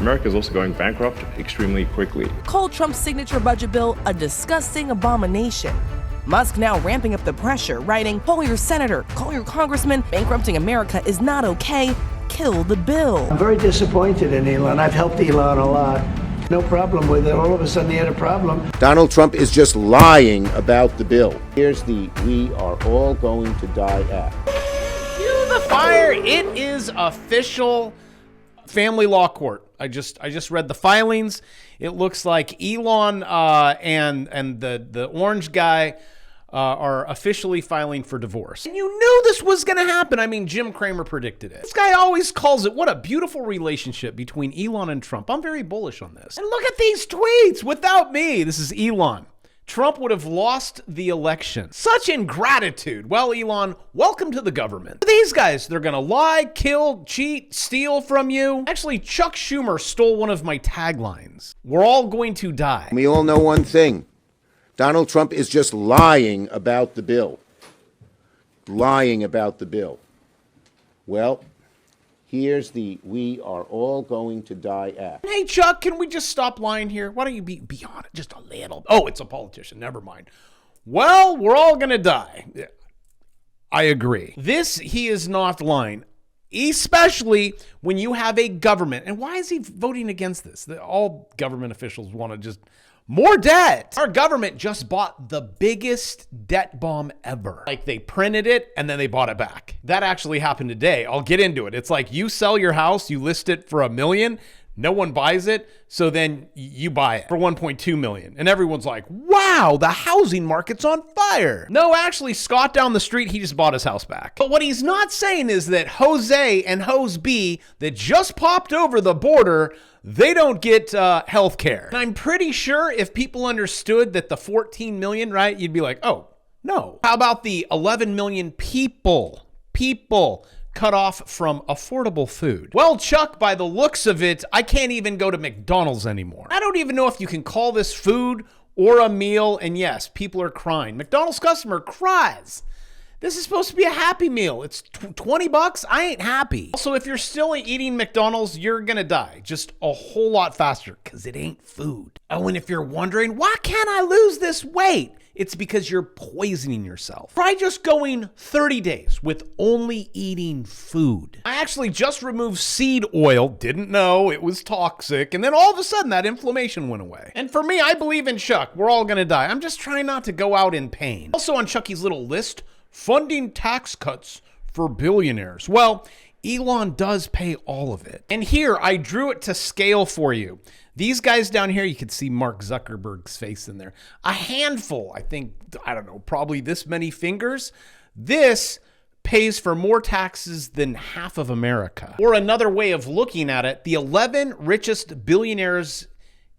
America is also going bankrupt extremely quickly. Called Trump's signature budget bill a disgusting abomination. Musk now ramping up the pressure, writing, "Call your senator, call your congressman. Bankrupting America is not okay. Kill the bill." I'm very disappointed in Elon. I've helped Elon a lot. No problem with it. All of a sudden he had a problem. Donald Trump is just lying about the bill. Here's the "We are all going to die" act. Cue the fire. It is official. Family law court. I just read the filings. It looks like Elon and the orange guy are officially filing for divorce. And you knew this was going to happen. I mean, Jim Cramer predicted it. This guy always calls it, what a beautiful relationship between Elon and Trump. I'm very bullish on this. And look at these tweets. Without me, this is Elon. Trump would have lost the election. Such ingratitude. Well, Elon, welcome to the government. These guys, they're gonna lie, kill, cheat, steal from you. Actually, Chuck Schumer stole one of my taglines. We're all going to die. We all know one thing. Donald Trump is just lying about the bill. Lying about the bill. Well, here's the "We are all going to die" act. Hey, Chuck, can we just stop lying here? Why don't you be on it just a little? Oh, it's a politician. Never mind. Well, we're all going to die. I agree. He is not lying, especially when you have a government. And why is he voting against this? All government officials want to just more debt. Our government just bought the biggest debt bomb ever. Like they printed it and then they bought it back. That actually happened today. I'll get into it. It's like you sell your house, you list it for $1 million, no one buys it, so then you buy it for 1.2 million. And everyone's like, wow, the housing market's on fire. No, actually, Scott down the street, he just bought his house back. But what he's not saying is that Jose and Hose B that just popped over the border, they don't get health care. And I'm pretty sure if people understood that the 14 million, right, you'd be like, oh, no. How about the 11 million people cut off from affordable food? Well, Chuck, by the looks of it, I can't even go to McDonald's anymore. I don't even know if you can call this food or a meal. And yes, people are crying. McDonald's customer cries. This is supposed to be a happy meal. It's $20. I ain't happy. Also, if you're still eating McDonald's, you're gonna die just a whole lot faster because it ain't food. Oh, and if you're wondering, why can't I lose this weight? It's because you're poisoning yourself. Try just going 30 days with only eating food. I actually just removed seed oil, didn't know it was toxic, and then all of a sudden that inflammation went away. And for me, I believe in Chuck. We're all gonna die. I'm just trying not to go out in pain. Also on Chucky's little list, funding tax cuts for billionaires. Well, Elon does pay all of it. And here, I drew it to scale for you. These guys down here, you can see Mark Zuckerberg's face in there. A handful, I think, I don't know, probably this many fingers. This pays for more taxes than half of America. Or another way of looking at it, the 11 richest billionaires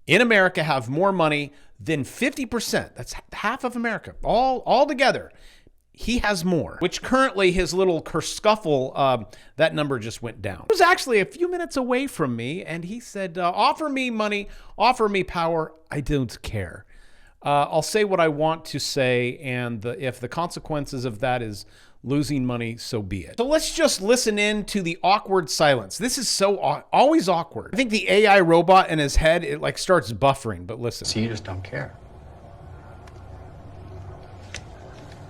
in America have more money than 50%. That's half of America, all together. He has more, which currently his little kerfuffle, that number just went down. It was actually a few minutes away from me, and he said, offer me money, offer me power, I don't care. I'll say what I want to say, and if the consequences of that is losing money, so be it. So let's just listen in to the awkward silence. This is so always awkward. I think the AI robot in his head, it like starts buffering, but listen. So you just don't care.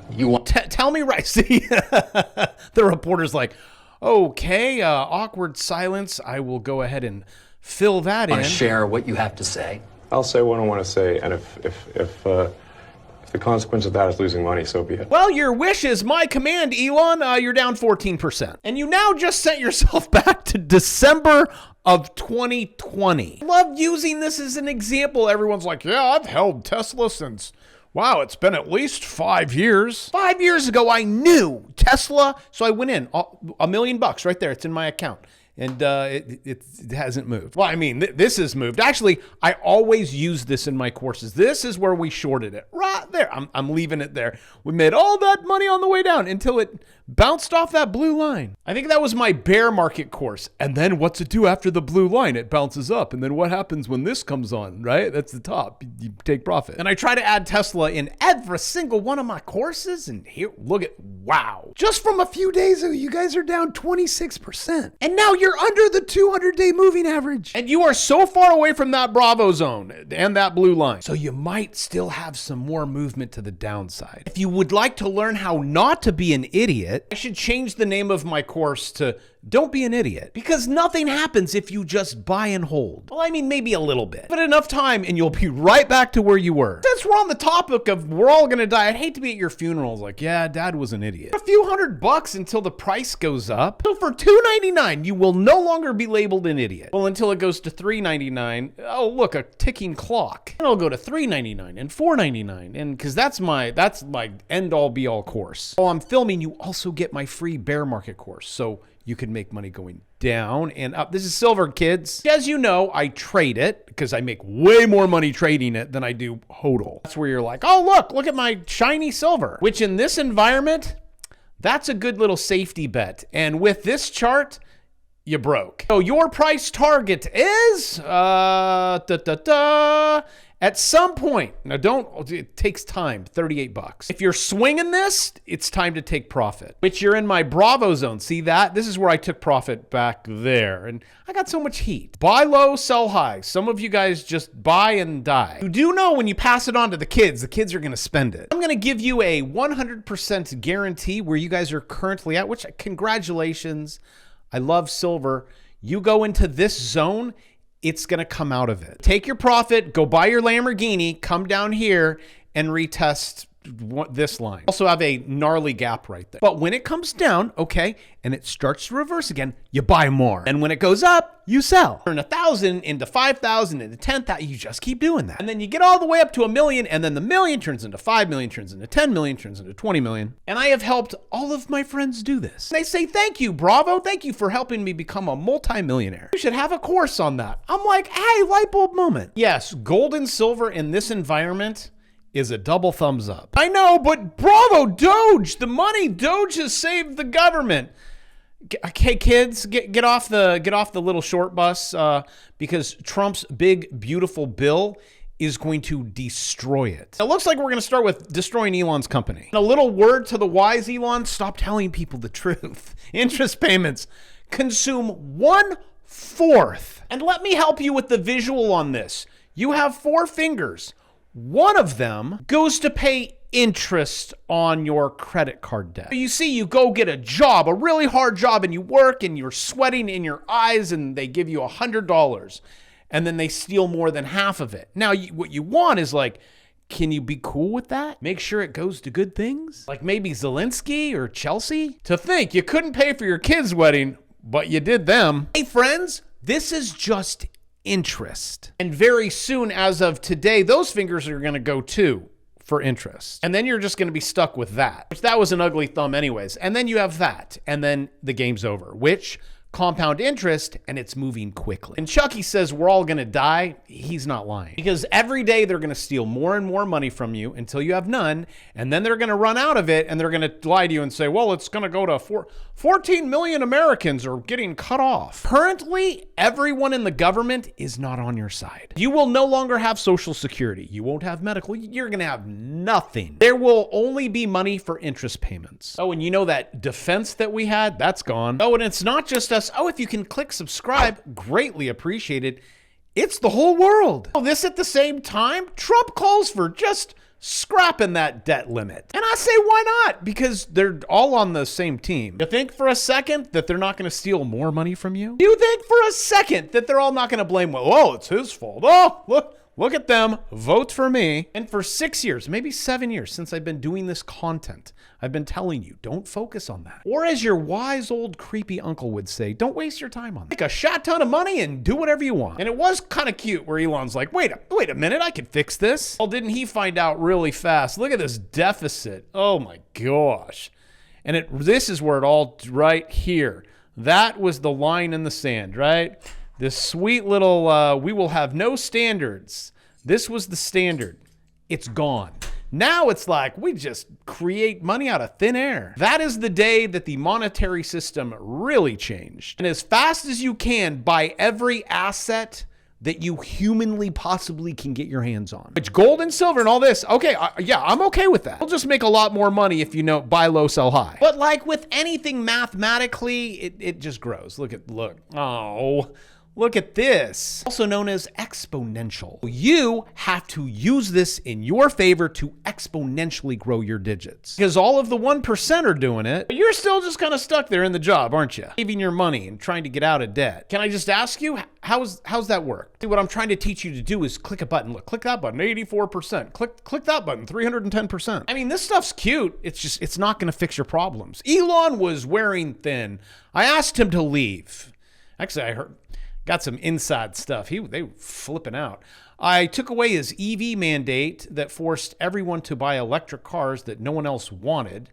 You want tell me right? See, the reporter's like, okay, awkward silence. I will go ahead and fill that in. Share what you have to say. I'll say what I want to say, and if the consequence of that is losing money, so be it. Well, your wish is my command, Elon. You're down 14%. And you now just sent yourself back to December of 2020. I love using this as an example. Everyone's like, yeah, I've held Tesla since... Wow, it's been at least 5 years. 5 years ago, I knew Tesla, so I went in, $1 million right there. It's in my account, and it hasn't moved. Well, I mean, this has moved. Actually, I always use this in my courses. This is where we shorted it, right there. I'm leaving it there. We made all that money on the way down until it bounced off that blue line. I think that was my bear market course. And then what's it do after the blue line? It bounces up. And then what happens when this comes on, right? That's the top. You take profit. And I try to add Tesla in every single one of my courses. And here, look at, wow. Just from a few days ago, you guys are down 26%. And now you're under the 200-day moving average. And you are so far away from that Bravo zone and that blue line. So you might still have some more movement to the downside. If you would like to learn how not to be an idiot, I should change the name of my course to Don't Be an Idiot, because nothing happens if you just buy and hold. Well, I mean, maybe a little bit, but enough time and you'll be right back to where you were. Since we're on the topic of we're all gonna die, I'd hate to be at your funerals like, yeah, Dad was an idiot. A few $100 until the price goes up. So for $2.99, you will no longer be labeled an idiot. Well, until it goes to $3.99, oh look, a ticking clock. And it'll go to $3.99 and $4.99, and because that's my end-all be-all course. While I'm filming, you also get my free bear market course, so you can make money going down and up. This is silver, kids. As you know, I trade it because I make way more money trading it than I do hodl. That's where you're like, oh, look at my shiny silver, which in this environment, that's a good little safety bet. And with this chart, you broke. So your price target is, at some point, now it takes time, $38. If you're swinging this, it's time to take profit, which you're in my Bravo zone. See that? This is where I took profit back there. And I got so much heat. Buy low, sell high. Some of you guys just buy and die. You do know when you pass it on to the kids are going to spend it. I'm going to give you a 100% guarantee where you guys are currently at, which congratulations. I love silver. You go into this zone, it's going to come out of it. Take your profit, go buy your Lamborghini, come down here and retest this line. Also have a gnarly gap right there. But when it comes down, okay, and it starts to reverse again, you buy more. And when it goes up, you sell. Turn 1,000 into 5,000 into 10,000. You just keep doing that. And then you get all the way up to 1 million, and then the million turns into 5 million, turns into 10 million, turns into 20 million. And I have helped all of my friends do this. They say, thank you, Bravo. Thank you for helping me become a multi-millionaire. You should have a course on that. I'm like, hey, light bulb moment. Yes, gold and silver in this environment is a double thumbs up. I know, but Bravo, Doge, the money, Doge has saved the government. Okay, kids, get off the little short bus because Trump's big, beautiful bill is going to destroy it. It looks like we're going to start with destroying Elon's company. A little word to the wise Elon, stop telling people the truth. Interest payments consume 1/4. And let me help you with the visual on this. You have 4 fingers. One of them goes to pay interest on your credit card debt. You see, you go get a job, a really hard job, and you work and you're sweating in your eyes and they give you $100 and then they steal more than half of it. Now, what you want is like, can you be cool with that? Make sure it goes to good things? Like maybe Zelensky or Chelsea? To think you couldn't pay for your kid's wedding, but you did them. Hey friends, this is just interest. And very soon, as of today, those fingers are going to go too for interest. And then you're just going to be stuck with that, which that was an ugly thumb anyways. And then you have that, and then the game's over, which compound interest, and it's moving quickly. And Chucky says we're all going to die. He's not lying, because every day they're going to steal more and more money from you until you have none. And then they're going to run out of it and they're going to lie to you and say, well, it's going to go to 14 million Americans are getting cut off. Currently, everyone in the government is not on your side. You will no longer have Social Security. You won't have medical. You're going to have nothing. There will only be money for interest payments. Oh, and you know that defense that we had, that's gone. Oh, and it's not just us. Oh, if you can click subscribe, greatly appreciated. It's the whole world. Oh, this at the same time, Trump calls for just scrapping that debt limit. And I say, why not? Because they're all on the same team. You think for a second that they're not going to steal more money from you? You think for a second that they're all not going to blame, well, oh, it's his fault. Oh, look at them. Vote for me. And for 6 years, maybe 7 years since I've been doing this content, I've been telling you, don't focus on that. Or as your wise old creepy uncle would say, don't waste your time on that. Make a shot ton of money and do whatever you want. And it was kind of cute where Elon's like, wait a minute, I could fix this. Well, didn't he find out really fast? Look at this deficit. Oh my gosh. And this is where it all, right here. That was the line in the sand, right? This sweet little, we will have no standards. This was the standard. It's gone. Now it's like we just create money out of thin air. That is the day that the monetary system really changed. And as fast as you can, buy every asset that you humanly possibly can get your hands on. It's gold and silver and all this. Okay, yeah, I'm okay with that. We'll just make a lot more money if you know buy low, sell high. But like with anything mathematically, it just grows. Look. Oh. Look at this, also known as exponential. You have to use this in your favor to exponentially grow your digits. Because all of the 1% are doing it, but you're still just kind of stuck there in the job, aren't you? Saving your money and trying to get out of debt. Can I just ask you, how's that work? See, what I'm trying to teach you to do is click a button. Look, click that button, 84%. Click that button, 310%. I mean, this stuff's cute. It's not gonna fix your problems. Elon was wearing thin. I asked him to leave. Actually, got some inside stuff. They were flipping out. I took away his EV mandate that forced everyone to buy electric cars that no one else wanted.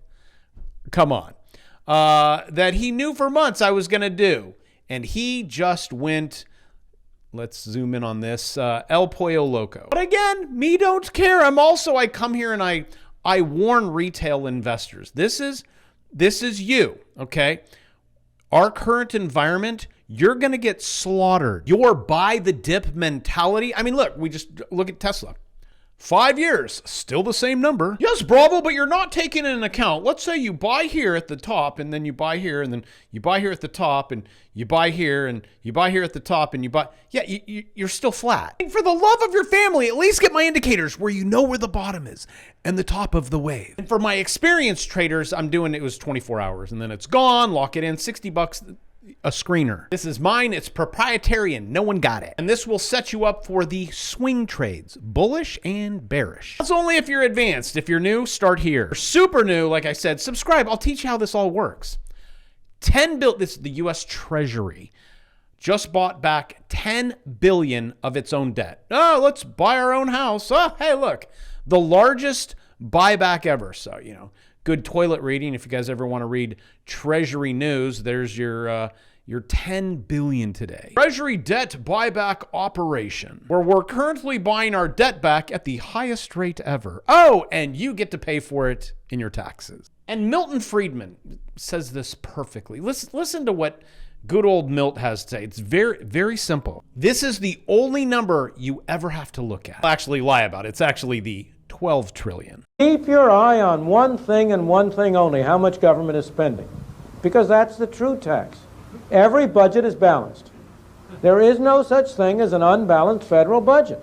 Come on. That he knew for months I was going to do. And he just went, let's zoom in on this, El Pollo Loco. But again, me don't care. I come here and I warn retail investors. This is you, okay? Our current environment, you're going to get slaughtered. Your buy the dip mentality. I mean, look at Tesla. 5 years, still the same number. Yes, bravo, but you're not taking into account. Let's say you buy here at the top, and then you buy here, and then you buy here at the top, and you buy here, and you buy here at the top, and you buy. Yeah, you're still flat. And for the love of your family, at least get my indicators where you know where the bottom is and the top of the wave. And for my experienced traders, I'm doing it was 24 hours, and then it's gone. Lock it in, $60 a screener. This is mine. It's proprietary and no one got it. And this will set you up for the swing trades, bullish and bearish. That's only if you're advanced. If you're new, start here. If you're super new, like I said, subscribe. I'll teach you how this all works. This is the U.S. Treasury just bought back $10 billion of its own debt. Oh, let's buy our own house. Oh, hey, look, the largest buyback ever. So, good toilet reading. If you guys ever want to read Treasury news, there's your 10 billion today. Treasury debt buyback operation, where we're currently buying our debt back at the highest rate ever. Oh, and you get to pay for it in your taxes. And Milton Friedman says this perfectly. Listen to what good old Milt has to say. It's very, very simple. This is the only number you ever have to look at. I'll actually lie about it. It's actually the 12 trillion. Keep your eye on one thing and one thing only, how much government is spending, because that's the true tax. Every budget is balanced. There is no such thing as an unbalanced federal budget.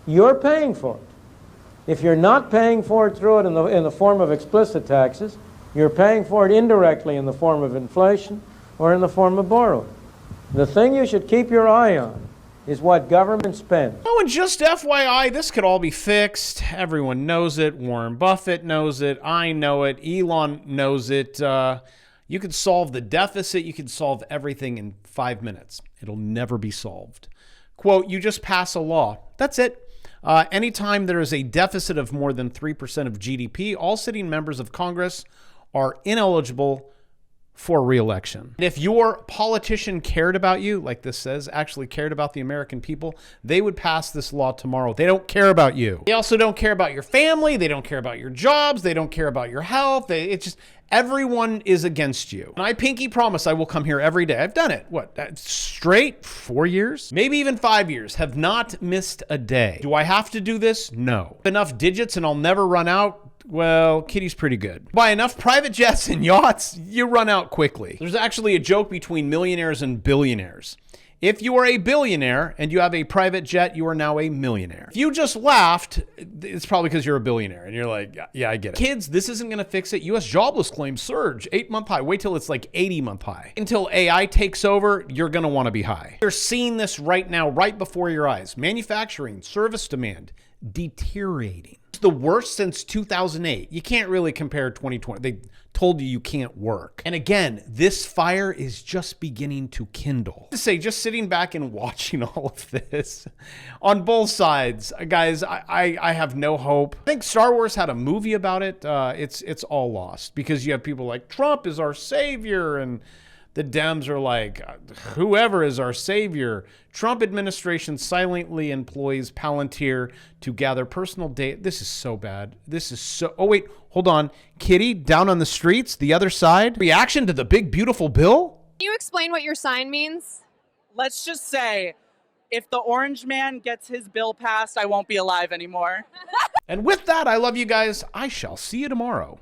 You're paying for it. If you're not paying for it through it in the form of explicit taxes, you're paying for it indirectly in the form of inflation or in the form of borrowing. The thing you should keep your eye on is what government spends. Oh, and just FYI, this could all be fixed. Everyone knows it. Warren Buffett knows it. I know it. Elon knows it. You could solve the deficit. You could solve everything in 5 minutes. It'll never be solved. Quote, you just pass a law. That's it. Anytime there is a deficit of more than 3% of GDP, all sitting members of Congress are ineligible for re-election. If your politician cared about you, like this says, actually cared about the American people, they would pass this law tomorrow. They don't care about you. They also don't care about your family. They don't care about your jobs. They don't care about your health. It's just everyone is against you. And I pinky promise I will come here every day. I've done it. Straight 4 years? Maybe even 5 years. Have not missed a day. Do I have to do this? No. Enough digits and I'll never run out? Well, Kitty's pretty good. Buy enough private jets and yachts, you run out quickly. There's actually a joke between millionaires and billionaires. If you are a billionaire and you have a private jet, you are now a millionaire. If you just laughed, it's probably because you're a billionaire and you're like, yeah, I get it. Kids, this isn't going to fix it. U.S. jobless claims surge, 8-month high. Wait till it's like 80-month high. Until AI takes over, you're going to want to be high. You're seeing this right now, right before your eyes. Manufacturing, service demand, deteriorating. It's the worst since 2008. You can't really compare 2020. They told you can't work. And again, this fire is just beginning to kindle. To say, just sitting back and watching all of this on both sides, guys, I have no hope. I think Star Wars had a movie about it. It's all lost because you have people like Trump is our savior and The Dems are like, whoever is our savior. Trump administration silently employs Palantir to gather personal data. This is so bad. This is so... Oh, wait, hold on. Kitty, down on the streets, the other side. Reaction to the big, beautiful bill? Can you explain what your sign means? Let's just say, if the orange man gets his bill passed, I won't be alive anymore. And with that, I love you guys. I shall see you tomorrow.